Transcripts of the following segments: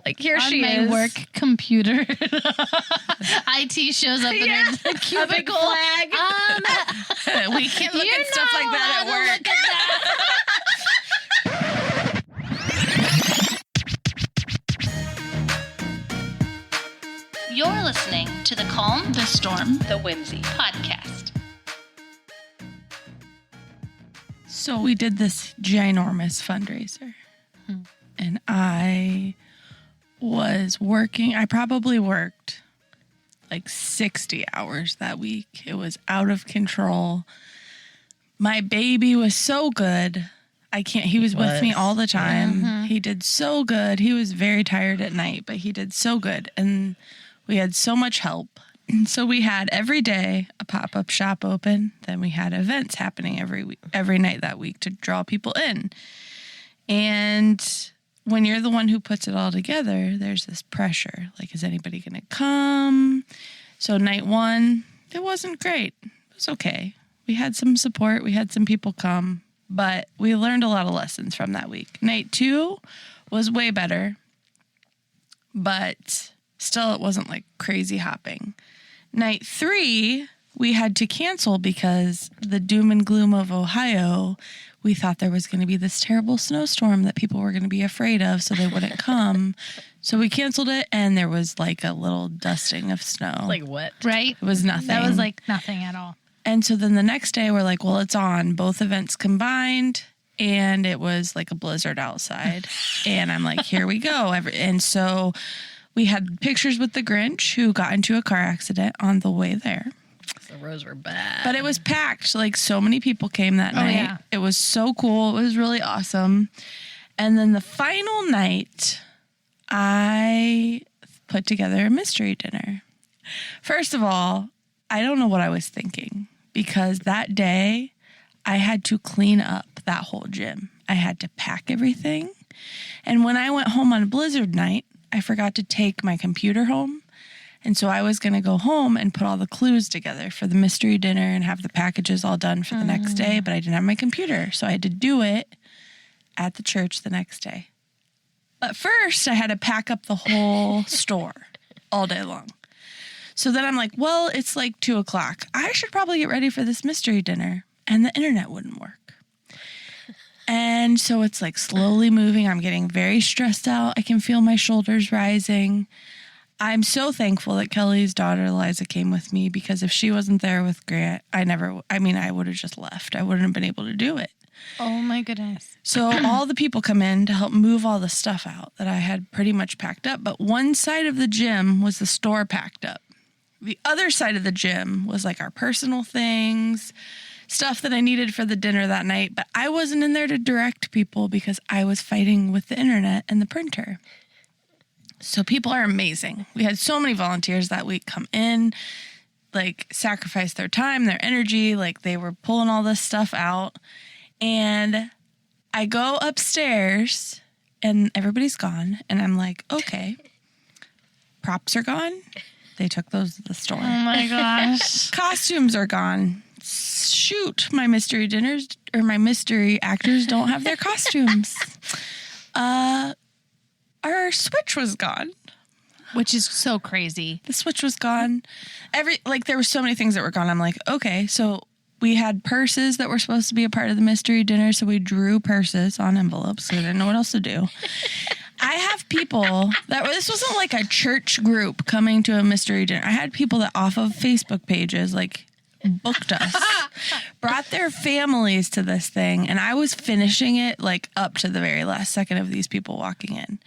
Like, here on she my is. work computer. IT shows up in a cubicle. flag. We can't look at stuff like that at work. Look at that. You're listening to the Calm, the Storm, The Whimsy podcast. So we did this ginormous fundraiser. And I was working. I probably worked like 60 hours that week. It was out of control. My baby was so good. He was with me all the time. Mm-hmm. He did so good. He was very tired at night, but he did so good. And we had so much help. And so we had every day a pop-up shop open. Then we had events happening every night that week to draw people in. And when you're the one who puts it all together, there's this pressure. Like, is anybody going to come? So night one, it wasn't great. It was okay. We had some support. We had some people come. But we learned a lot of lessons from that week. Night two was way better. But still, it wasn't like crazy hopping. Night three, we had to cancel because the doom and gloom of Ohio, we thought there was going to be this terrible snowstorm that people were going to be afraid of, so they wouldn't come. So we canceled it, and there was like a little dusting of snow. Like what? Right? It was nothing. That was like nothing at all. And so then the next day, we're like, well, it's on. Both events combined, and it was like a blizzard outside. And I'm like, here we go. And so we had pictures with the Grinch, who got into a car accident on the way there. The roads were bad. But it was packed. Like, so many people came that night. Yeah. It was so cool. It was really awesome. And then the final night, I put together a mystery dinner. First of all, I don't know what I was thinking, because that day I had to clean up that whole gym. I had to pack everything. And when I went home on a blizzard night, I forgot to take my computer home. And so I was going to go home and put all the clues together for the mystery dinner and have the packages all done for the next day, but I didn't have my computer. So I had to do it at the church the next day. But first, I had to pack up the whole store all day long. So then I'm like, well, it's like 2:00. I should probably get ready for this mystery dinner. And the internet wouldn't work. And so it's like slowly moving. I'm getting very stressed out. I can feel my shoulders rising. I'm so thankful that Kelly's daughter, Eliza, came with me, because if she wasn't there with Grant, I would have just left. I wouldn't have been able to do it. Oh, my goodness. So all the people come in to help move all the stuff out that I had pretty much packed up. But one side of the gym was the store packed up. The other side of the gym was like our personal things, stuff that I needed for the dinner that night. But I wasn't in there to direct people because I was fighting with the internet and the printer. So people are amazing. We had so many volunteers that week come in, like sacrifice their time, their energy, like they were pulling all this stuff out. And I go upstairs and everybody's gone. And I'm like, okay, props are gone. They took those to the store. Oh, my gosh. Costumes are gone. Shoot, my mystery dinners or my mystery actors don't have their costumes. Our Switch was gone. Which is so crazy. The Switch was gone. There were so many things that were gone. I'm like, okay, so we had purses that were supposed to be a part of the mystery dinner, so we drew purses on envelopes because I didn't know what else to do. I have people this wasn't like a church group coming to a mystery dinner. I had people that off of Facebook pages, like, booked us, brought their families to this thing, and I was finishing it like up to the very last second of these people walking in.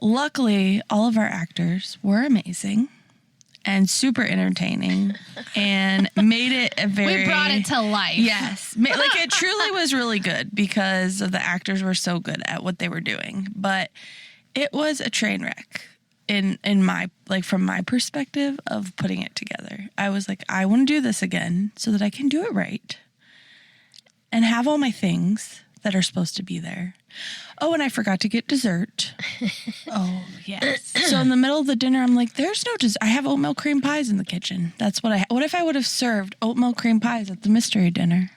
Luckily, all of our actors were amazing and super entertaining and made it a very... We brought it to life. Yes. Like, it truly was really good because the actors were so good at what they were doing. But it was a train wreck in my, like, from my perspective of putting it together. I was like, I want to do this again so that I can do it right and have all my things that are supposed to be there. Oh, and I forgot to get dessert. Oh, yes. So in the middle of the dinner, I'm like, there's no dessert. I have oatmeal cream pies in the kitchen. That's what what if I would have served oatmeal cream pies at the mystery dinner?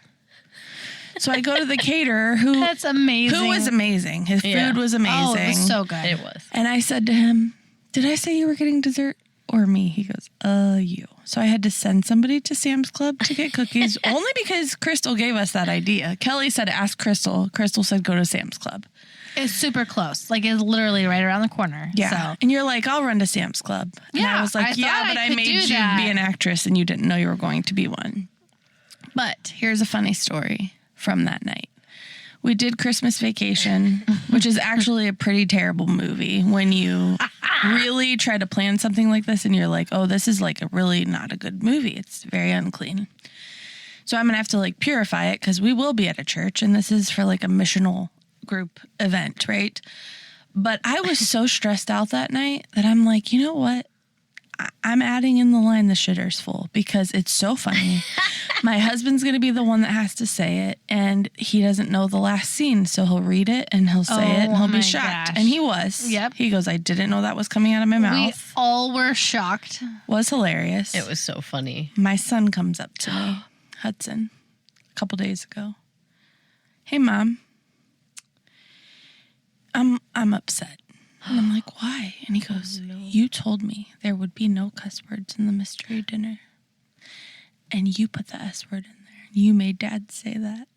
So I go to the caterer who That's amazing. Who was amazing. His food was amazing. Oh, it was so good. It was. And I said to him, did I say you were getting dessert or me? He goes, you. So I had to send somebody to Sam's Club to get cookies only because Crystal gave us that idea. Kelly said, ask Crystal. Crystal said, go to Sam's Club. It's super close. Like, it's literally right around the corner. Yeah. So. And you're like, I'll run to Sam's Club. And Yeah, I was like, I but I could made do you that. be an actress and you didn't know you were going to be one. But here's a funny story from that night. We did Christmas Vacation, which is actually a pretty terrible movie when you really try to plan something like this and you're like, oh, this is like a really not a good movie. It's very unclean. So I'm going to have to like purify it because we will be at a church and this is for like a missional group event, right? But I was so stressed out that night that I'm like, you know what? I'm adding in the line, the shitter's full, because it's so funny. My husband's going to be the one that has to say it, and he doesn't know the last scene, so he'll read it, and he'll say it, and he'll be shocked. gosh. And he was. Yep. He goes, I didn't know that was coming out of my mouth. We all were shocked. Was hilarious. It was so funny. My son comes up to me, Hudson, a couple days ago. Hey, Mom. I'm upset. And I'm like, why? And he goes, you told me there would be no cuss words in the mystery dinner. And you put the S word in there. You made Dad say that.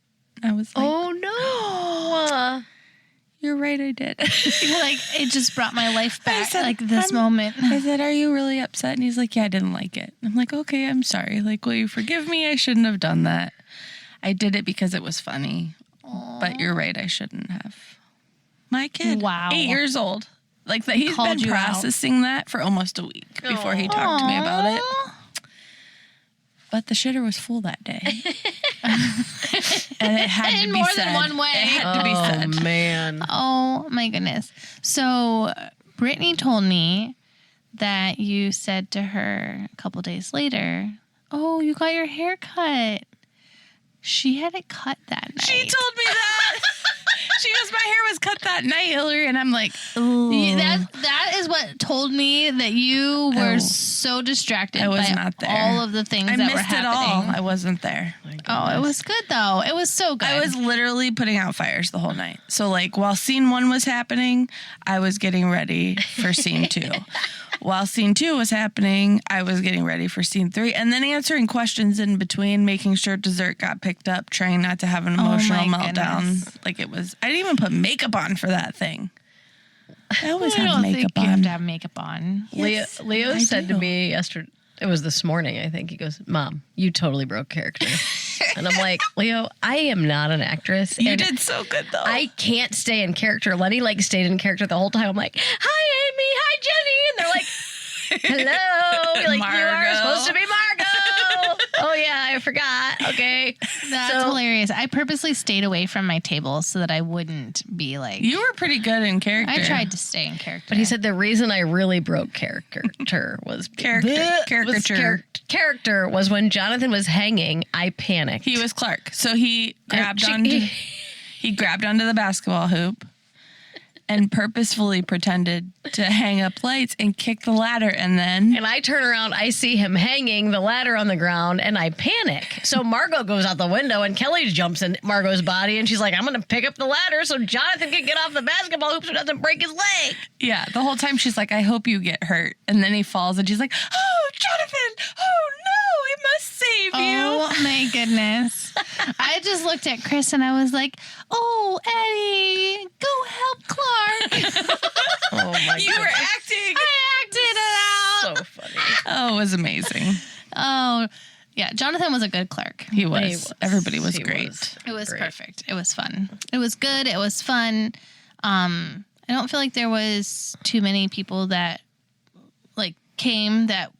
I was like, Oh, no. you're right, I did. Like, it just brought my life back, said, like this moment. I said, are you really upset? And he's like, yeah, I didn't like it. I'm like, okay, I'm sorry. Like, will you forgive me? I shouldn't have done that. I did it because it was funny. But you're right, I shouldn't have. My kid, Wow. 8 years old. Like that, he's Called been you out. processing that for almost a week before he talked to me about it. But the shitter was full that day. And it had to In be more said. than one way. It had to be said. Oh, man. Oh, my goodness. So, Brittany told me that you said to her a couple days later, oh, you got your hair cut. She had it cut that night. She told me that. She goes, my hair was cut that night, Hillary. And I'm like, ooh. That is what told me that you were so distracted I was by not there. all of the things I that were missed it all. happening. I wasn't there. Oh, it was good, though. It was so good. I was literally putting out fires the whole night. So, like, while scene 1 was happening, I was getting ready for scene 2. While scene 2 was happening, I was getting ready for scene 3. And then answering questions in between, making sure dessert got picked up, trying not to have an emotional meltdown. Goodness. Like, it was, I didn't even put makeup on for that thing. I always I have don't makeup think you have on. to have makeup on. Yes, Leo I said do. to me yesterday, it was this morning, I think. He goes, Mom, you totally broke character. And I'm like, Leo, I am not an actress. You and did so good, though. I can't stay in character. Lenny like stayed in character the whole time. I'm like, hi, Amy. Hi, Jenny. And they're like, hello. Like, you are Margot. supposed to be Margot. Oh, yeah, I forgot. Okay. That's So- hilarious. I purposely stayed away from my table so that I wouldn't be like. You were pretty good in character. I tried to stay in character. But he said the reason I really broke character was character was when Jonathan was hanging, I panicked. He was Clark. So he grabbed he grabbed onto the basketball hoop and purposefully pretended to hang up lights and kick the ladder, and then And I turn around, I see him hanging the ladder on the ground, and I panic. So Margot goes out the window, and Kelly jumps in Margot's body, and she's like, I'm going to pick up the ladder so Jonathan can get off the basketball hoop so he doesn't break his leg. yeah, the whole time she's like, I hope you get hurt. And then he falls and she's like, oh, Jonathan, oh no, he must save you. Oh my goodness. I just looked at Chris and I was like, oh, Eddie, go help Clark. Oh, my You were acting. I acted it out. so funny. Oh, it was amazing. Oh, yeah. Jonathan was a good Clark. He was. Everybody was great. It was great. perfect. It was fun. It was good. It was fun. I don't feel like there was too many people that like came that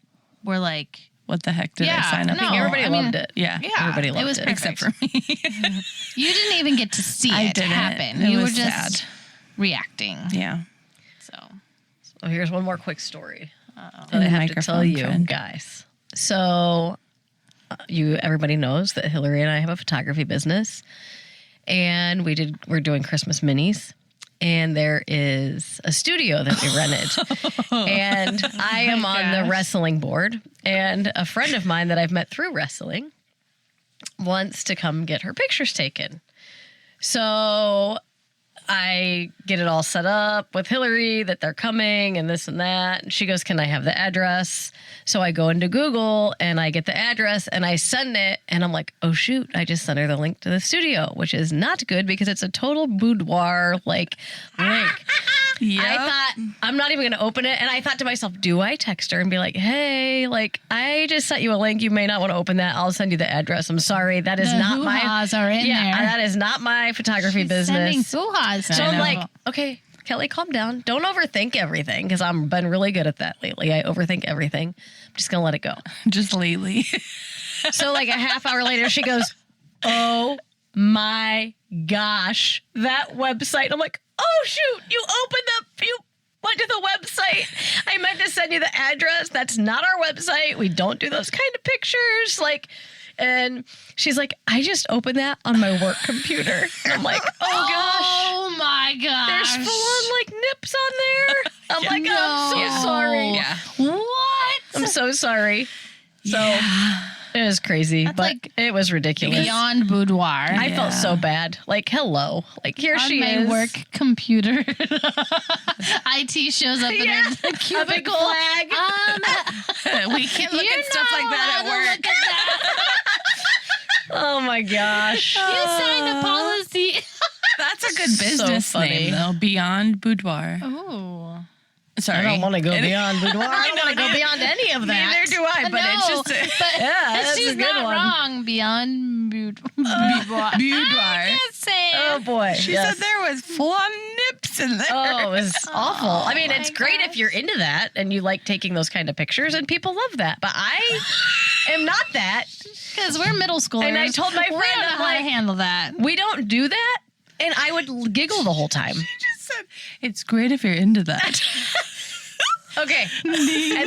were like, What the heck did I Yeah, sign up no. for? Everybody I mean, loved it. Yeah. yeah, Everybody loved it was it. perfect. Except for me. You didn't even get to see I it didn't. happen. It You were was just sad. reacting. Yeah. So Oh, here's one more quick story In that I the have to tell microphone, you friend. guys. So everybody knows that Hillary and I have a photography business, and we're doing Christmas minis. And there is a studio that we rented. And I am on the wrestling board. And a friend of mine that I've met through wrestling wants to come get her pictures taken. So I get it all set up with Hillary that they're coming and this and that. And she goes, can I have the address? So I go into Google and I get the address and I send it. And I'm like, oh, shoot, I just sent her the link to the studio, which is not good because it's a total boudoir link. Yep. I thought, I'm not even going to open it. And I thought to myself, do I text her and be like, hey, like, I just sent you a link. You may not want to open that. I'll send you the address. I'm sorry. That is The not my. hoo-has are in yeah, there. that is not my photography Sending business. hoo-has. So I'm like, okay, Kelly, calm down. Don't overthink everything because I've been really good at that lately. I overthink everything. I'm just going to let it go. Just lately. So like a half hour later, she goes, oh my gosh, that website. I'm like, oh shoot, you went to the website. I meant to send you the address. That's not our website. We don't do those kind of pictures. Like, and she's like, I just opened that on my work computer. And I'm like, oh gosh. Oh my gosh. There's full on like nips on there. I'm like, I'm so No. sorry. Yeah. What? I'm so sorry. So Yeah. it was crazy, but like it was ridiculous. Beyond boudoir. I felt so bad. Like, hello. Like, here on she my is. work computer. IT shows up in Yeah, a a big cubicle. flag. We can't look You at stuff like know that how at to work. look at that. Oh my gosh. You signed a policy. That's a good So business funny. name, though. Beyond Boudoir. Ooh. Sorry. I don't want to go beyond boudoir. I don't want to go beyond any of that. Neither do I, but it's just but Yeah, that's she's a good not one. wrong. Beyond boudoir. Boudoir. Just saying. Oh boy. She yes. said there was full-on nips in there. Oh, it was awful. I mean, my it's great if you're into that and you like taking those kind of pictures, and people love that. But I am not that. Because we're middle schoolers. And I told my we friend, don't know I'm how like, to handle that. We don't do that. And I would giggle the whole time. She just said, it's great if you're into that. Okay. And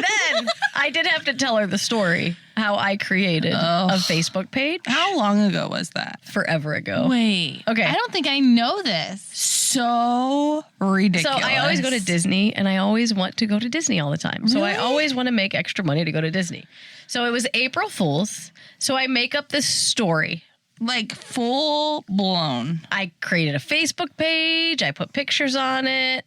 then I did have to tell her the story, how I created a Facebook page How long ago was that? forever ago. Wait. Okay. I don't think I know this. So ridiculous. So I always go to Disney, and I always want to go to Disney all the time. So I Really? always want to make extra money to go to Disney. So it was April Fool's. So I make up this story. Like full blown. I created a Facebook page. I put pictures on it.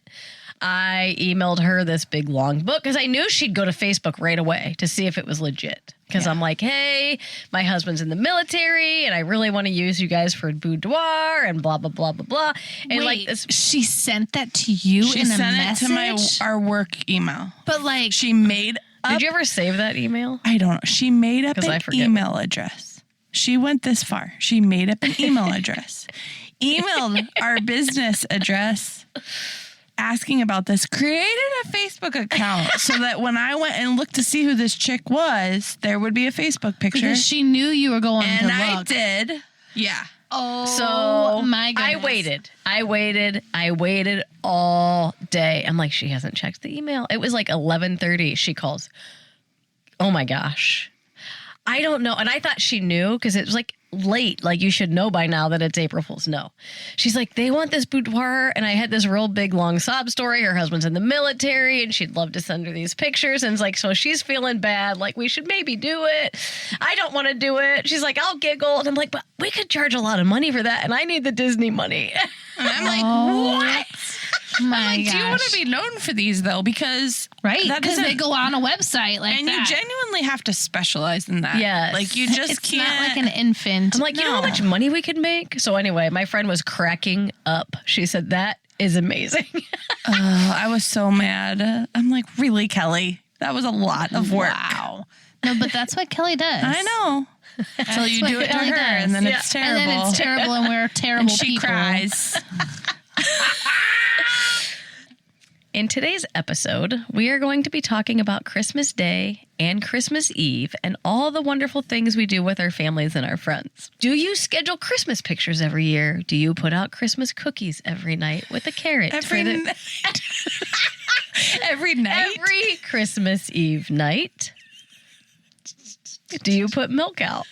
I emailed her this big long book because I knew she'd go to Facebook right away to see if it was legit. Because I'm like, hey, my husband's in the military and I really want to use you guys for boudoir and blah, blah, blah, blah, blah. And Wait, like this. she sent that to you She in a sent message? it to our work email. But like, She made up. Did you ever save that email? I don't know. She made up 'Cause I an forget. email address. She went this far. She made up an email address, emailed our business address asking about this, created a Facebook account so that when I went and looked to see who this chick was, there would be a Facebook picture. because she knew you were going And to I look. did. Yeah. Oh, So my goodness. I waited all day. I'm like, she hasn't checked the email. It was like 11:30. She calls. Oh my gosh. I don't know. And I thought she knew because it was like late. Like you should know by now that it's April Fool's. No. She's like, they want this boudoir. And I had this real big long sob story. Her husband's in the military and she'd love to send her these pictures. And it's like, so she's feeling bad. Like we should maybe do it. I don't want to do it. She's like, I'll giggle. And I'm like, but we could charge a lot of money for that. And I need the Disney money. And I'm like, what? My Like, gosh. do you want to be known for these though? Because right? that Because doesn't- they go on a website like and that. you genuinely have to specialize in that. Yes. Like you just it's can't. not like an infant. I'm like, you know how much money we could make? So anyway, my friend was cracking up. She said, that is amazing. I was so mad. I'm like, really, Kelly? That was a lot of work. Wow. No, but that's what Kelly does. I know. Until you what do it to Kelly her, does. and then Yeah. it's terrible. And then it's terrible, and we're terrible And she people. cries. In today's episode, we are going to be talking about Christmas Day and Christmas Eve and all the wonderful things we do with our families and our friends. Do you schedule Christmas pictures every year? Do you put out Christmas cookies every night with a carrot? Every for the- night. Every night. Every Christmas Eve night? Do you put milk out?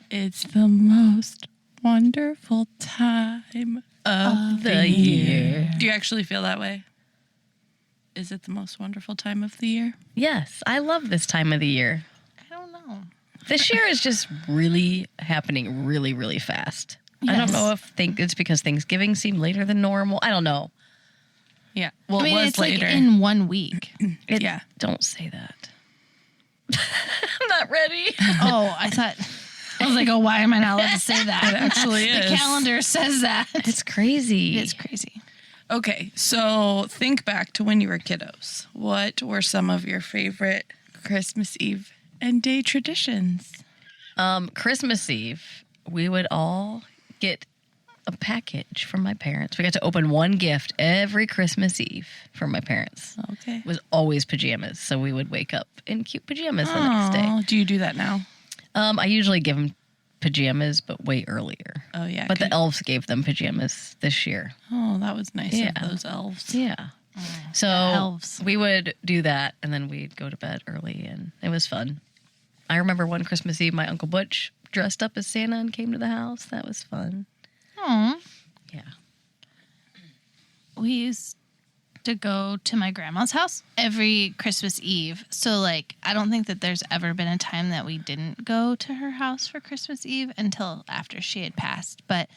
It's the most wonderful time of the year. Do you actually feel that way? Is it the most wonderful time of the year? Yes, I love this time of the year. I don't know. This year is just really happening really, really fast. I don't Yes. know if it's because Thanksgiving seemed later than normal. I don't know. Yeah. Well, I mean, it was it's later. like in 1 week. Yeah. Don't say that. I'm not ready. Oh, I was like, oh, why am I not allowed to say that? It actually The is. calendar says that. It's crazy. It's crazy. Okay, so think back to when you were kiddos. What were some of your favorite Christmas Eve and day traditions? Christmas Eve, we would all get a package from my parents. We got to open one gift every Christmas Eve from my parents. Okay. It was always pajamas, so we would wake up in cute pajamas the next day. Oh, do you do that now? I usually give them pajamas, but way earlier. Oh, yeah. But the elves gave them pajamas this year. Oh, that was nice Yeah. of those elves. Yeah. So elves. we would do that, and then we'd go to bed early, and it was fun. I remember one Christmas Eve, my Uncle Butch dressed up as Santa and came to the house. That was fun. Aw. Yeah. We used to go to my grandma's house every Christmas Eve. So, like, I don't think that there's ever been a time that we didn't go to her house for Christmas Eve until after she had passed. But,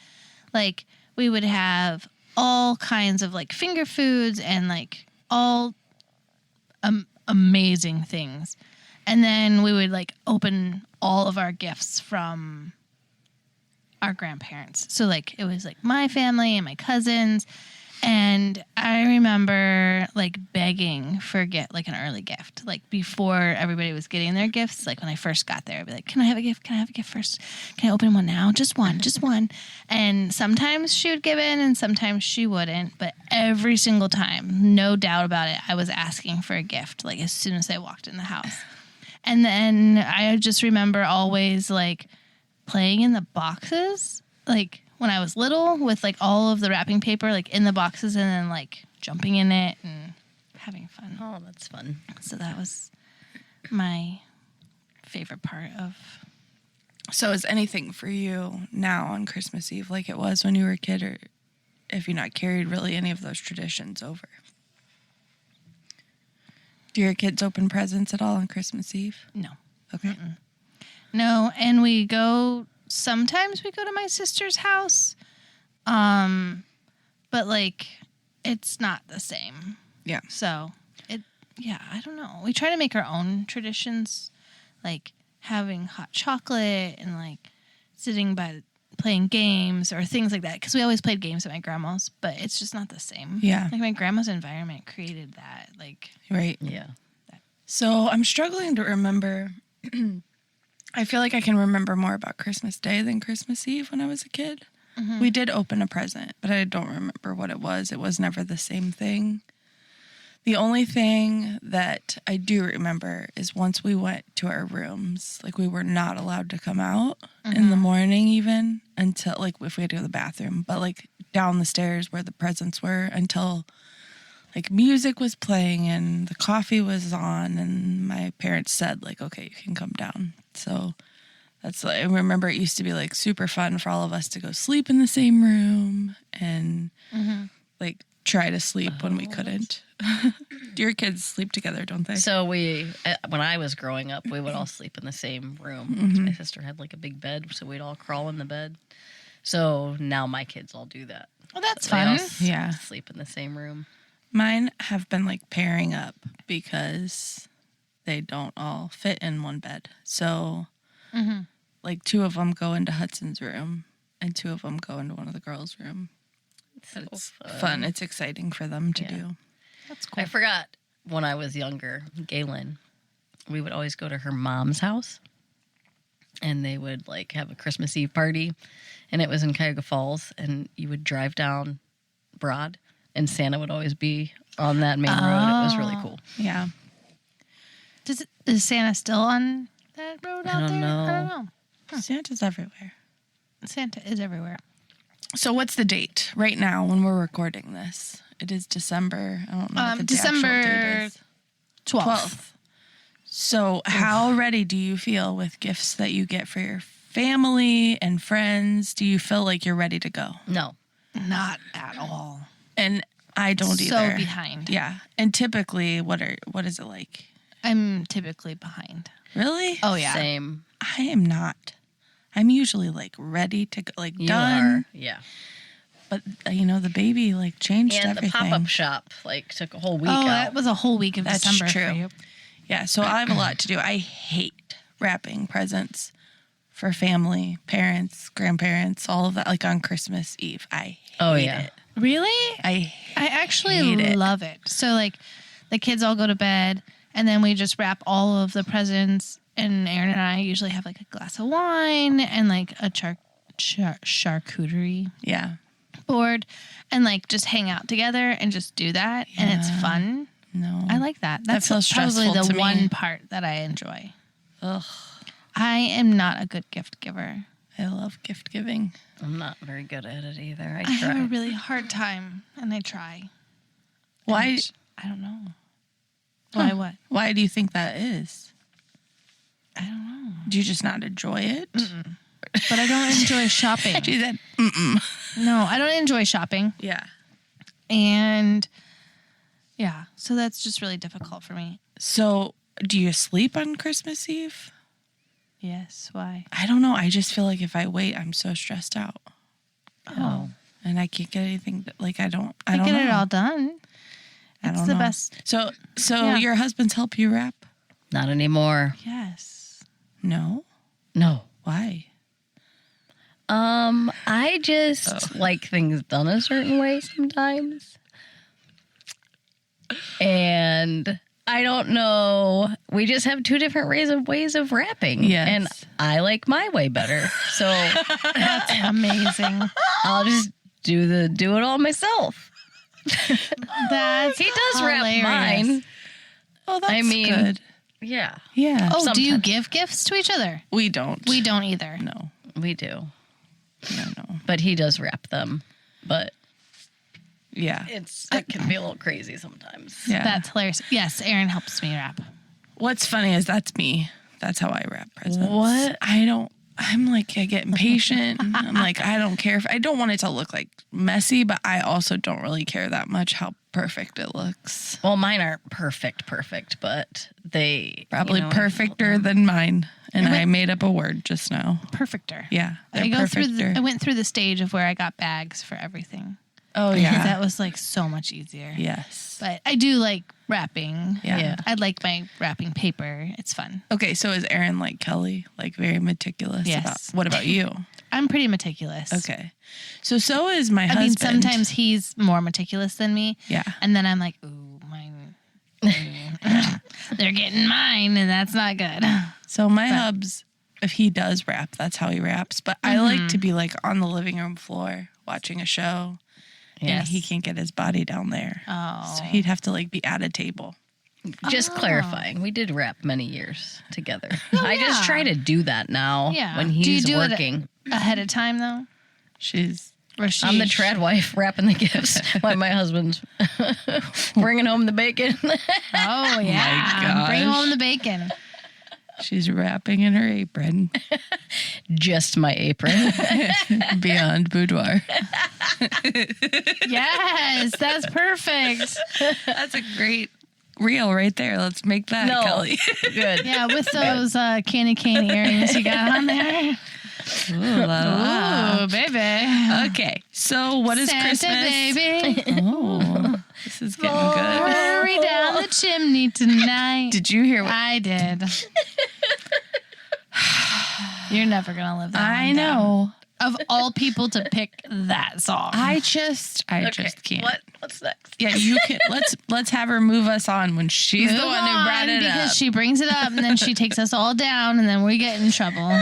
like, we would have all kinds of, like, finger foods and, like, all amazing things. And then we would, like, open all of our gifts from our grandparents. So, like, it was, like, my family and my cousins. And I remember, like, begging for an early gift. Like, before everybody was getting their gifts, like, when I first got there, I'd be like, can I have a gift? Can I have a gift first? Can I open one now? Just one, just one. And sometimes she would give in and sometimes she wouldn't. But every single time, no doubt about it, I was asking for a gift, like, as soon as I walked in the house. And then I just remember always, like, playing in the boxes, like, when I was little with, like, all of the wrapping paper, like, in the boxes and then, like, jumping in it and having fun. Oh, that's fun. So that was my favorite part of... So is anything for you now on Christmas Eve like it was when you were a kid, or if you're not carried really any of those traditions over? Do your kids open presents at all on Christmas Eve? No. Okay. No, and sometimes we go to my sister's house, but, like, it's not the same. Yeah. So, I don't know. We try to make our own traditions, like having hot chocolate and, like, sitting by playing games or things like that, because we always played games at my grandma's, but it's just not the same. Yeah. Like, my grandma's environment created that, like... Right. Yeah. So I'm struggling to remember. I feel like I can remember more about Christmas Day than Christmas Eve when I was a kid. Mm-hmm. We did open a present, but I don't remember what it was. It was never the same thing. The only thing that I do remember is once we went to our rooms, like, we were not allowed to come out in the morning even until, like, if we had to go to the bathroom, but, like, down the stairs where the presents were until, like, music was playing and the coffee was on and my parents said, like, okay, you can come down. So that's, like, I remember it used to be, like, super fun for all of us to go sleep in the same room and like try to sleep when we couldn't. Do your kids sleep together, don't they? So when I was growing up, we would all sleep in the same room. My sister had, like, a big bed, so we'd all crawl in the bed. So now my kids all do that. Well, that's They all fun. Yeah. sleep in the same room. Mine have been, like, pairing up because they don't all fit in one bed. So, like, 2 of them go into Hudson's room and 2 of them go into one of the girls' room. But it's fun. It's exciting for them to do. That's cool. I forgot when I was younger, Galen, we would always go to her mom's house and they would, like, have a Christmas Eve party, and it was in Cuyahoga Falls, and you would drive down Broad and Santa would always be on that main road. It was really cool. Yeah. Is Santa still on that road out don't there? know. I don't know. Santa's everywhere. Santa is everywhere. So what's the date right now when we're recording this? It is December. I don't know what the December actual date is. 12th. So how ready do you feel with gifts that you get for your family and friends? Do you feel like you're ready to go? No. Not at all. And I don't So either. behind. Yeah. And typically, what is it like? I'm typically behind. Really? Oh, yeah. Same. I am not. I'm usually like ready to go, like You done. are. Yeah. But the baby like changed And everything. the pop-up shop like took a whole week Oh, out. that was a whole week of That's December true. for you. Yeah, so I have a lot to do. I hate wrapping presents for family, parents, grandparents, all of that, like on Christmas Eve. I hate it. Really? I actually hate it. love it. So like the kids all go to bed and then we just wrap all of the presents, and Aaron and I usually have like a glass of wine and like a charcuterie Yeah. board and like just hang out together and just do that, and it's fun. No. I like that. That's feels probably stressful the to me. one part that I enjoy. Ugh. I am not a good gift giver. I love gift giving. I'm not very good at it either. I I have a try. really hard time, and I try. Why? And I don't know. Why what? Why do you think that is? I don't know. Do you just not enjoy it? But I don't enjoy shopping. She said, No, I don't enjoy shopping. yeah. And yeah, so that's just really difficult for me. So, do you sleep on Christmas Eve? Yes, why? I don't know. I just feel like if I wait, I'm so stressed out, Oh, and I can't get anything. Like I don't I know. get it all done. I It's don't the know. best. So Yeah. your husband's help you wrap? Not anymore. Yes. No. No. Why? I just like things done a certain way sometimes. And I don't know. We just have two different ways of wrapping. Yes. And I like my way better. So That's amazing. I'll just do it all myself. That's He does wrap hilarious. mine. Oh, that's I mean- good. Yeah, Yeah. Oh, do you sometimes. give gifts to each other? We don't. We don't either. No. we do. No. But he does wrap them. But Yeah. it can be a little crazy sometimes. Yeah. That's hilarious. Yes, Aaron helps me wrap. What's funny is that's me. That's how I wrap presents. What? I'm like, I get impatient. I'm like, I don't care I don't want it to look like messy, but I also don't really care that much how perfect it looks. Well, mine aren't perfect, but they Probably you know, perfecter than mine. And I made up a word just now. Perfecter. Yeah. They're I perfecter. went through the stage of where I got bags for everything. Oh, Because yeah. that was like so much easier. Yes. But I do like wrapping. Yeah. I like my wrapping paper. It's fun. Okay, so is Aaron like Kelly? Like very meticulous Yes. about what about you? I'm pretty meticulous. Okay. So is my I husband. mean, sometimes he's more meticulous than me. Yeah. And then I'm like, ooh, mine. They're getting mine, and that's not good. So my hubs, if he does rap, that's how he raps. But I like to be like on the living room floor watching a show. And Yes. he can't get his body down there. Oh. So he'd have to like be at a table. Just clarifying, we did rap many years together. I just yeah. try to do that now Yeah. when Do you he's do it working. ahead of time, though? She's Or she, I'm the trad wife wrapping the gifts while my husband's bringing home the bacon. Oh, yeah. gosh. Bring home the bacon. she's wrapping in her apron Just my apron. beyond boudoir. Yes, that's perfect. That's a great reel right there. Let's make that, No. Kelly. Good. Yeah, with those candy cane earrings you got on there. Ooh, la, la. Oh, baby. Okay, so what is Santa Christmas? baby. Oh, this is getting good. Hurry down the chimney tonight. Did you hear what I did. You're never going to live that I one down. know? Of all people to pick that song. I just can't. What's next? Yeah, you can. Let's have her move us on when she's the Move one who brought on, it because up. she brings it up and then she takes us all down and then we get in trouble.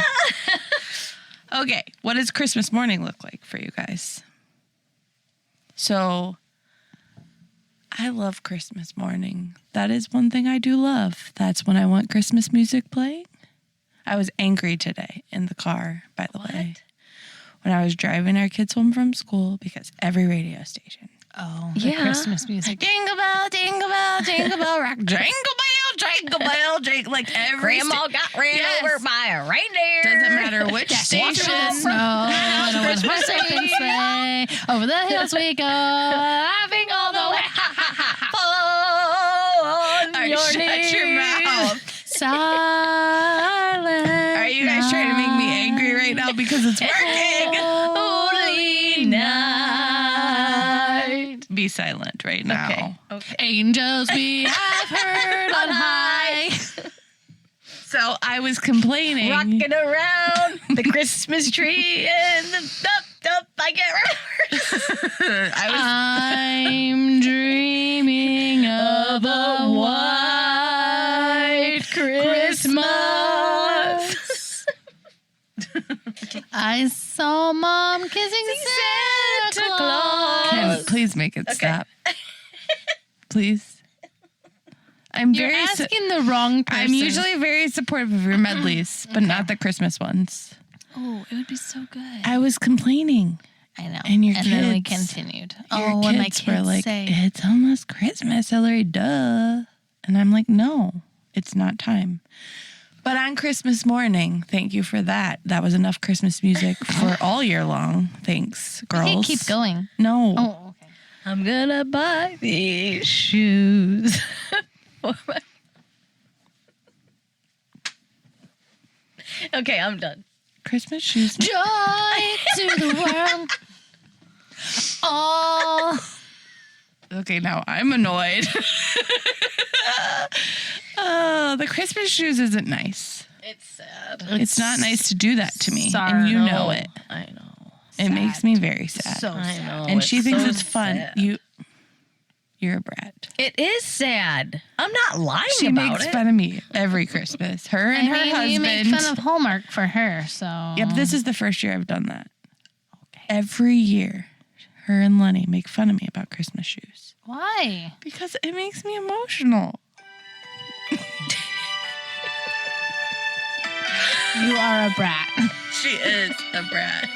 Okay, what does Christmas morning look like for you guys? So, I love Christmas morning. That is one thing I do love. That's when I want Christmas music playing. I was angry today in the car, by the way, when I was driving our kids home from school because every radio station. Oh, the Yeah. Christmas music. Jingle bell, jingle bell, jingle bell rock. Jingle bell, jingle bell, jingle. Like every Grandma got ran Yes. over by a reindeer. Doesn't matter which Walking station. on the snow, and a Christmas horse open Eve. sleigh. Over the hills we go, laughing all the way. On All right, your shut your knees. mouth. Silent. Are you guys trying to make me angry right now it's working. Holy night. Be silent right now. Okay. Angels we have heard on high. So I was complaining. Rocking around the Christmas tree and the I get I'm dreaming of a white Christmas. I saw Mom kissing Santa Claus. Can please make it stop. Please. I'm You're very asking the wrong person. I'm usually very supportive of your medleys, but not the Christmas ones. Oh, it would be so good. I was complaining. I know. And your then we kids- continued. Your When my kids kids were like, say, it's almost Christmas, Hillary, duh. And I'm like, no, it's not time. But on Christmas morning, thank you for that. That was enough Christmas music for all year long. Thanks, girls. you can't keep going. No. Oh, okay. I'm gonna buy these shoes. Okay, I'm done. Christmas shoes. Joy to the world. Oh. Okay, now I'm annoyed. Oh, the Christmas shoes isn't nice. It's sad. It's not nice to do that to me. Sorry. And you know it. I know. It makes me very sad. So I sad. know. and she thinks so it's fun. sad. You're a brat. It is sad. I'm not lying She about makes it. fun of me every Christmas. Her and her husband. you make fun of Hallmark for her, so. Yep, this is the first year I've done that. Okay. Every year, her and Lenny make fun of me about Christmas shoes. Why? Because it makes me emotional. You are a brat. She is a brat.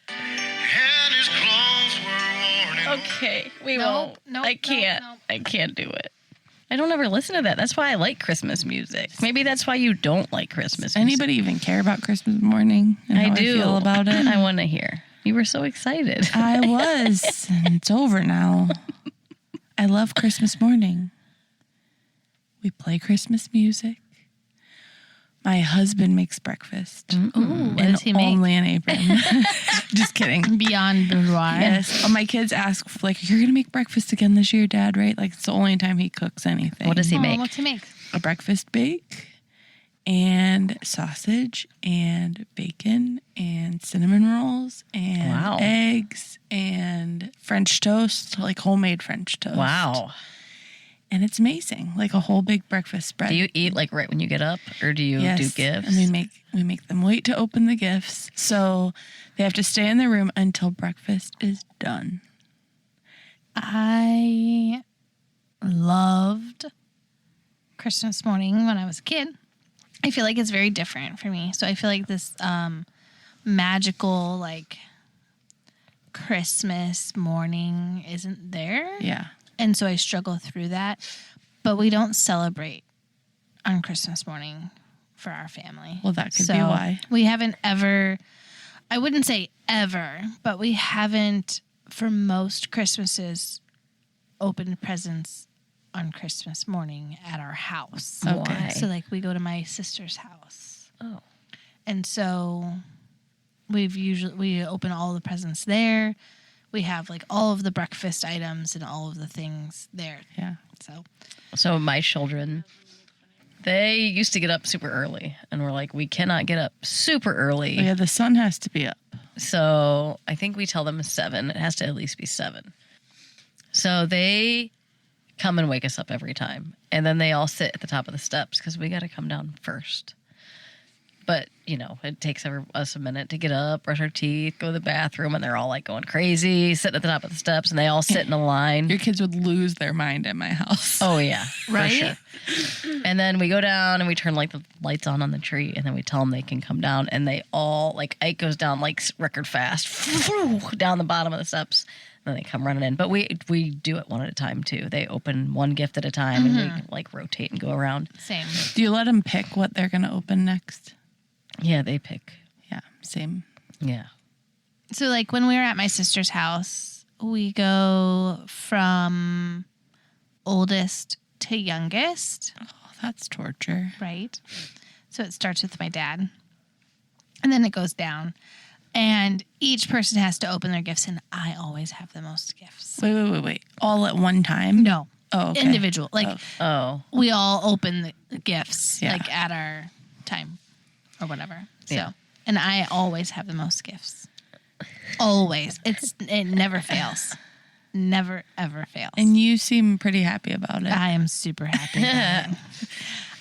And his clothes were worn and Okay, we Nope, won't. nope, I can't. nope, nope. I can't do it. I don't ever listen to that. That's why I like Christmas music. Maybe that's why you don't like Christmas music. Anybody even care about Christmas morning and how I do. I feel about it? I want to hear. You were so excited. I was, and it's over now. I love Christmas morning. We play Christmas music. My husband makes breakfast. Ooh, what And does he make? only an apron. Just kidding. Beyond boudoir. Yes. Oh, my kids ask, like, you're going to make breakfast again this year, Dad, right? Like, it's the only time he cooks anything. What does he Oh, make? what's he make? A breakfast bake and sausage and bacon and cinnamon rolls and Wow. eggs and French toast, like homemade French toast. Wow. And it's amazing. Like a whole big breakfast spread. Do you eat like right when you get up, or do you Yes, do gifts? and we make them wait to open the gifts. So they have to stay in their room until breakfast is done. I loved Christmas morning when I was a kid. I feel like it's very different for me. So I feel like this magical, like, Christmas morning isn't there. Yeah. And so I struggle through that. But we don't celebrate on Christmas morning for our family. Well, that could be why. We haven't ever, I wouldn't say ever, but we haven't, for most Christmases, opened presents on Christmas morning at our house. Okay. Why? So, like, we go to my sister's house. Oh. And so we open all the presents there. We have, like, all of the breakfast items and all of the things there. Yeah. So my children, they used to get up super early, and we're like, we cannot get up super early. Oh, yeah, the sun has to be up. So I think we tell them 7. It has to at least be 7. So they come and wake us up every time. And then they all sit at the top of the steps because we got to come down first. But, you know, it takes us a minute to get up, brush our teeth, go to the bathroom, and they're all like going crazy, sitting at the top of the steps, and they all sit in a line. Your kids would lose their mind at my house. Oh, yeah. Right? For sure. And then we go down and we turn like the lights on the tree, and then we tell them they can come down, and they all, like, Ike goes down like record fast, down the bottom of the steps, and then they come running in. But we do it one at a time, too. They open one gift at a time, and we, like, rotate and go around. Same. Do you let them pick what they're going to open next? Yeah, they pick. Yeah, same. Yeah. So, like, when we were at my sister's house, we go from oldest to youngest, Oh, that's torture. right? So it starts with my dad, and then it goes down. And each person has to open their gifts, and I always have the most gifts. Wait. All at one time? No. Oh, okay. Individual. Like, Oh. we all open the gifts, Yeah. like, at our time or whatever. So, Yeah. and I always have the most gifts. Always. It never fails. Never, ever fails. And you seem pretty happy about it. I am super happy about it.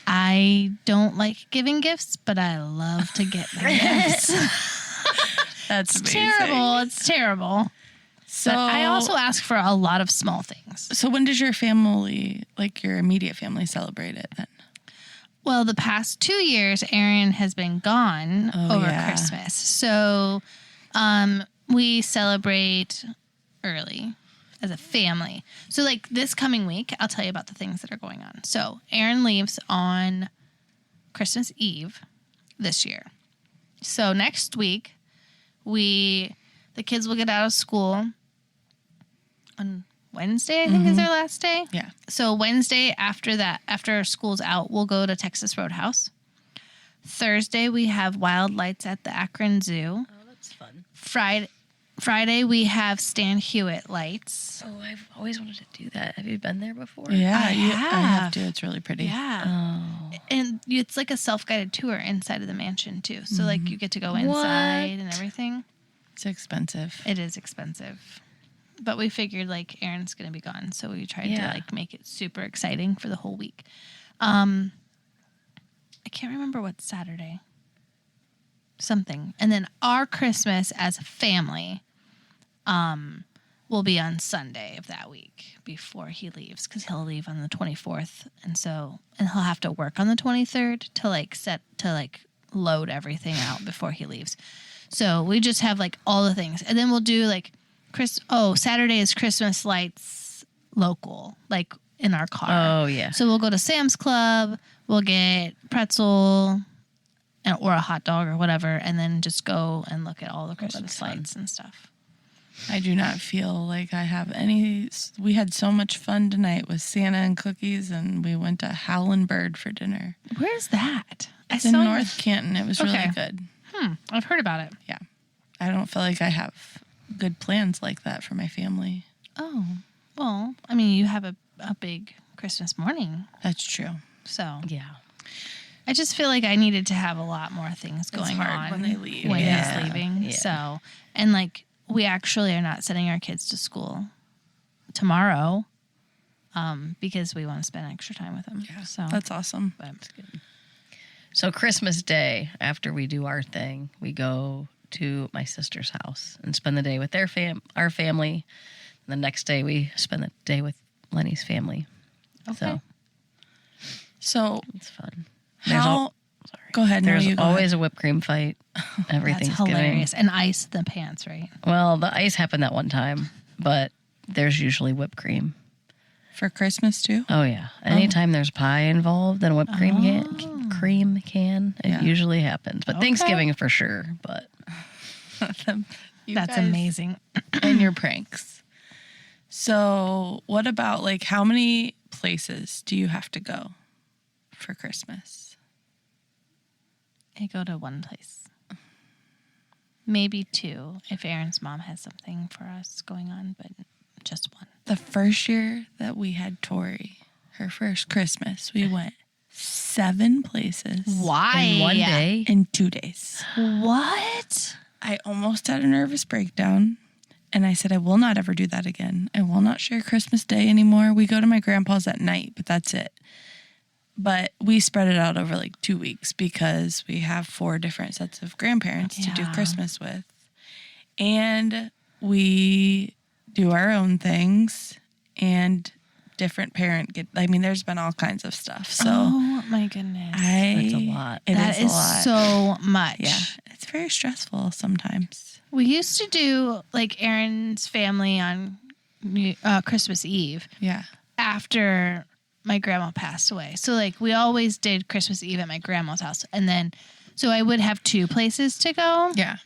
I don't like giving gifts, but I love to get the gifts. That's amazing. Terrible. It's terrible. So But I also ask for a lot of small things. So when does your family, like your immediate family, celebrate it then? Well, the past 2 years, Aaron has been gone over yeah. Christmas. So we celebrate early as a family. So, like, this coming week, I'll tell you about the things that are going on. So Aaron leaves on Christmas Eve this year. So next week, the kids will get out of school on Wednesday, I think is their last day. Yeah. So Wednesday after school's out, we'll go to Texas Roadhouse. Thursday, we have Wild Lights at the Akron Zoo. Oh, that's fun. Friday, we have Stan Hewitt lights. Oh, I've always wanted to do that. Have you been there before? Yeah, I I have. have to. It's really pretty. Yeah. Oh. And it's like a self-guided tour inside of the mansion, too. So, like, you get to go inside and everything. It's expensive. It is expensive. But we figured, like, Aaron's going to be gone. So we tried to, like, make it super exciting for the whole week. I can't remember what's Saturday. Something. And then our Christmas as a family will be on Sunday of that week before he leaves, because he'll leave on the 24th. And he'll have to work on the 23rd to load everything out before he leaves. So we just have, like, all the things. And then we'll do, like, Saturday is Christmas lights local, like, in our car. Oh, yeah. So we'll go to Sam's Club, we'll get pretzel or a hot dog or whatever, and then just go and look at all the Christmas lights and stuff. I do not feel like I have any. We had so much fun tonight with Santa and cookies, and we went to Howlin' Bird for dinner. Where's that? It's in North Canton. It was really good. I've heard about it. Yeah. I don't feel like I have good plans like that for my family. Oh, well, I mean, you have a big Christmas morning, That's true. so Yeah. I just feel like I needed to have a lot more things going hard on when they leave. when Yeah. he's leaving. Yeah. So, and like, we actually are not sending our kids to school tomorrow because we want to spend extra time with them. Yeah. So That's awesome. but So Christmas Day, after we do our thing, we go to my sister's house and spend the day with our family. And the next day we spend the day with Lenny's family. okay. So It's fun. how? Go ahead. No, There's you go always a whipped cream fight every That's Thanksgiving. hilarious. And ice in the pants, right? Well, the ice happened that one time, but there's usually whipped cream. for Christmas too. Oh yeah. Anytime there's pie involved in a whipped cream can, it Yeah. usually happens. But Thanksgiving for sure. But You That's guys amazing. and your pranks. So, what about like how many places do you have to go for Christmas? I go to one place. Maybe two if Aaron's mom has something for us going on, but just one. The first year that we had Tori, her first Christmas, we went 7 places Why? in one day, in 2 days. What? I almost had a nervous breakdown. And I said, I will not ever do that again. I will not share Christmas Day anymore. We go to my grandpa's at night, but that's it. But we spread it out over like 2 weeks because we have 4 different sets of grandparents to do Yeah. Christmas with. And we do our own things and different there's been all kinds of stuff. So Oh my goodness. That's a lot. That It is a lot. so much. Yeah, it's very stressful sometimes. We used to do like Aaron's family on Christmas Eve Yeah. after my grandma passed away. So like we always did Christmas Eve at my grandma's house. And then so I would have 2 places to go. Yeah.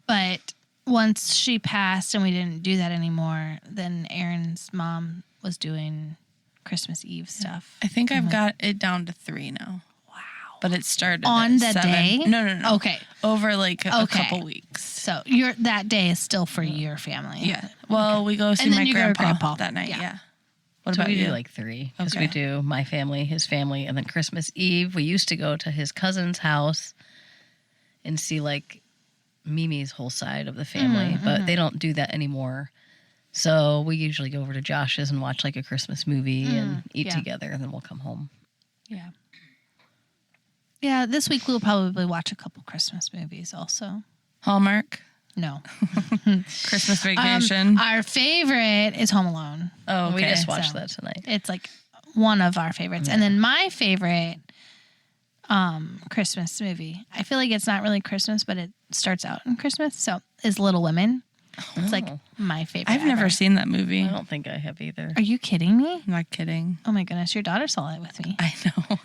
But once she passed and we didn't do that anymore, then Aaron's mom was doing Christmas Eve stuff. I think I've got it down to 3 now. Wow. but it started On at the 7. day? No. Okay. Over like a Okay. couple weeks. So that day is still for your family. Yeah. Well, we go see And then my you go to grandpa, grandpa. that night. Yeah. Yeah. What So about we you? do like 3 because Okay. we do my family, his family, and then Christmas Eve we used to go to his cousin's house and see like Mimi's whole side of the family, but they don't do that anymore. So we usually go over to Josh's and watch like a Christmas movie and eat yeah. together, and then we'll come home. Yeah. Yeah, this week we'll probably watch a couple Christmas movies also. Hallmark, No. Christmas Vacation. Our favorite is Home Alone. Oh, okay. We just watched so- that tonight. It's like one of our favorites. And then my favorite Christmas movie, I feel like it's not really Christmas, but it starts out in Christmas. So is Little Women. It's like my favorite. I've never ever. seen that movie. I don't think I have either. Are you kidding me? I'm not kidding. Oh my goodness, your daughter saw it with me. I know.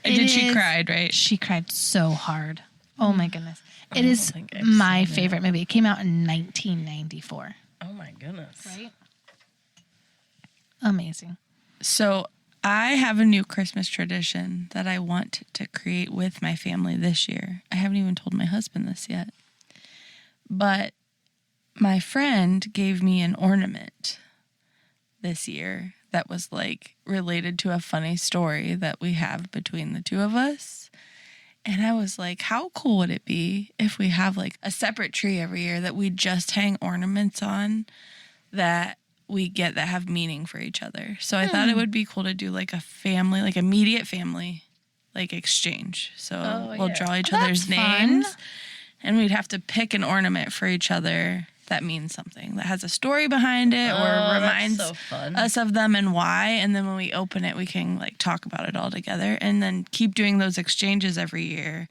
It She is- cried, right? She cried so hard. Oh my goodness. It is think I've my seen it. favorite movie. It came out in 1994. Oh my goodness. Right? Amazing. So I have a new Christmas tradition that I want to create with my family this year. I haven't even told my husband this yet. But my friend gave me an ornament this year that was like related to a funny story that we have between the two of us. And I was like, how cool would it be if we have like a separate tree every year that we just hang ornaments on that we get that have meaning for each other. So I thought it would be cool to do like a family, like immediate family, like exchange. So we'll draw each other's That's fun. names and we'd have to pick an ornament for each other that means something, that has a story behind it or that's reminds so fun. us of them and why. And then when we open it, we can like talk about it all together and then keep doing those exchanges every year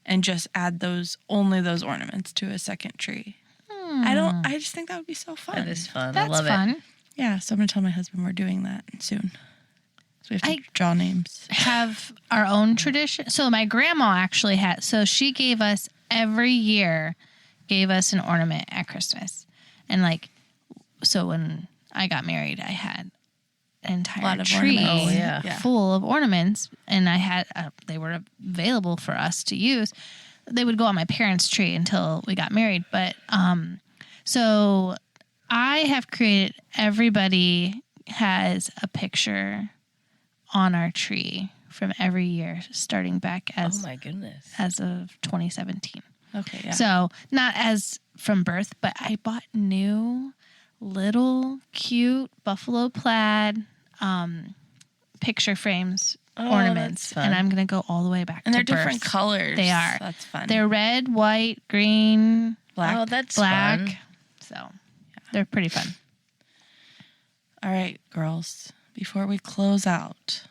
and just add only those ornaments to a second tree. I just think that would be so fun. That is fun. That's I love fun. it. Yeah, so I'm going to tell my husband we're doing that soon. So we have to I- draw names. Have our own tradition. So my grandma actually had, so she gave us every year, gave us an ornament at Christmas. And like, so when I got married, I had an entire Lot of tree ornaments. Oh, yeah. full of ornaments. And I had, they were available for us to use. They would go on my parents' tree until we got married. But, so I have created, everybody has a picture on our tree from every year, starting back Oh as my goodness. of 2017. Okay, yeah. So not as from birth, but I bought new little cute buffalo plaid picture frames ornaments, that's fun. and I'm gonna go all the way back. and to they're different birth. colors. They are. That's fun. They're red, white, green, black. Oh, that's black. fun. So they're pretty fun. All right, girls, before we close out,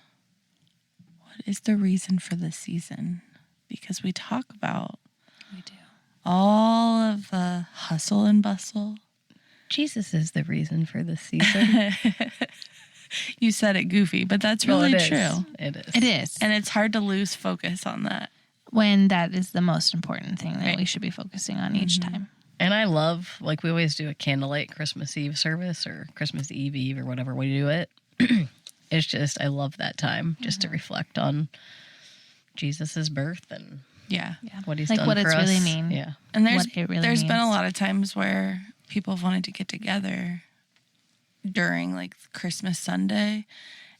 what is the reason for the season? Because we talk about We do. all of the hustle and bustle. Jesus is the reason for this season. You said it goofy, but that's Well, really it is. true. It is. It is, And it's hard to lose focus on that. when that is the most important thing that Right. we should be focusing on each time. And I love, like, we always do a candlelight Christmas Eve service or Christmas Eve or whatever we do it. It's just, I love that time just to reflect on Jesus's birth and Yeah. Yeah, what he's like done what for it's us. really mean. Yeah. And What it really there's been a means. lot of times where people have wanted to get together during like Christmas Sunday.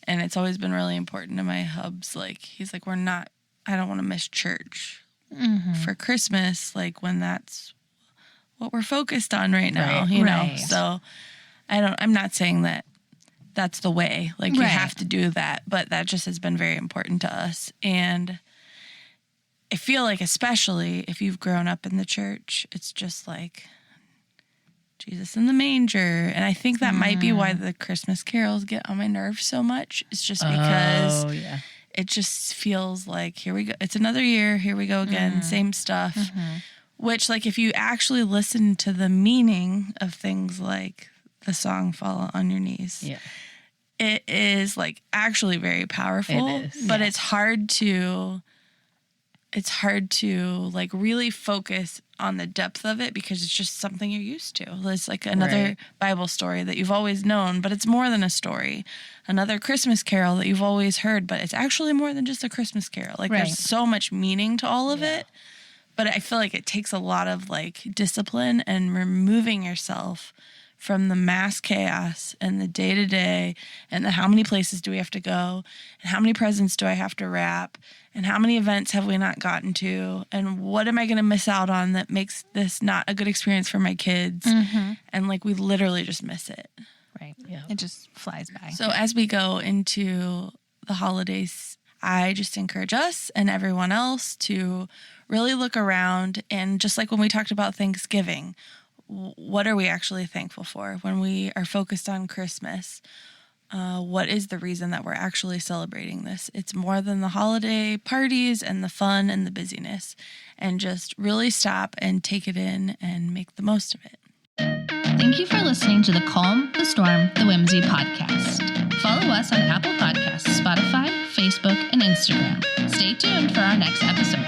And it's always been really important to my hubs. Like, he's like, I don't want to miss church for Christmas. Like, when that's what we're focused on right now, Right. you know? Right. So I'm not saying that that's the way, like you Right. have to do that, but that just has been very important to us. And I feel like, especially if you've grown up in the church, it's just like Jesus in the manger. And I think that might be why the Christmas carols get on my nerves so much. It's just because Oh, yeah. it just feels like, here we go. It's another year. Here we go again. Same stuff. Which, like, if you actually listen to the meaning of things like the song Fall on Your Knees, Yeah. it is like actually very powerful. It is, but it's hard to like really focus on the depth of it because it's just something you're used to. It's like another Right. Bible story that you've always known, but it's more than a story. Another Christmas carol that you've always heard, but it's actually more than just a Christmas carol. Like Right. there's so much meaning to all of it. But I feel like it takes a lot of like discipline and removing yourself from the mass chaos and the day to day and the how many places do we have to go and how many presents do I have to wrap and how many events have we not gotten to and what am I going to miss out on that makes this not a good experience for my kids. And like we literally just miss it. Right. Yeah. It just flies by. So as we go into the holidays, I just encourage us and everyone else to really look around and just like when we talked about Thanksgiving, what are we actually thankful for when we are focused on Christmas? What is the reason that we're actually celebrating this? It's more than the holiday parties and the fun and the busyness, and just really stop and take it in and make the most of it. Thank you for listening to the Calm, the Storm, the Whimsy podcast. Follow us on Apple Podcasts, Spotify, Facebook, and Instagram. Stay tuned for our next episode.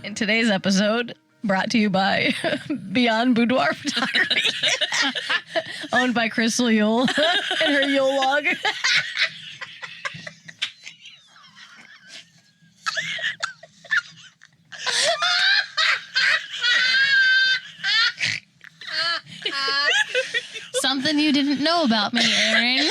In today's episode, brought to you by Beyond Boudoir Photography, owned by Crystal Yule and her Yule log. Something you didn't know about me, Aaron.